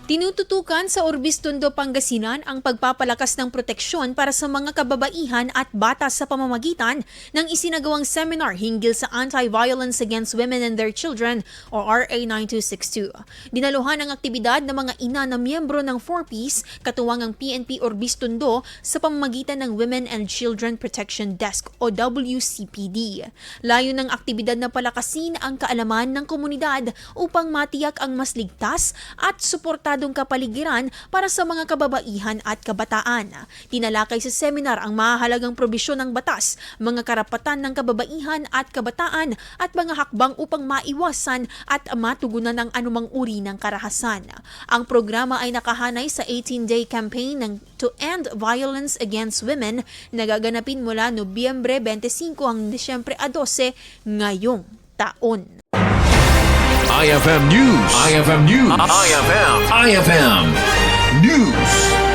Tinututukan sa Urbiztondo, Pangasinan ang pagpapalakas ng proteksyon para sa mga kababaihan at bata sa pamamagitan ng isinagawang seminar hinggil sa Anti-Violence Against Women and Their Children o RA 9262. Dinaluhan ang aktibidad ng mga ina na miyembro ng 4Ps katuwang ang PNP Urbiztondo sa pamamagitan ng Women and Children Protection Desk o WCPD. Layo ng aktibidad na palakasin ang kaalaman ng komunidad upang matiyak ang mas ligtas at suportadong kapaligiran para sa mga kababaihan at kabataan. Tinalakay sa seminar ang mahalagang probisyon ng batas, mga karapatan ng kababaihan at kabataan at mga hakbang upang maiwasan at matugunan ang anumang uri ng karahasan. Ang programa ay nakahanay sa 18-day campaign ng To End Violence Against Women na gaganapin mula Nobyembre 25 hanggang Disyembre 12 ngayong taon. IFM News. IFM News. IFM News.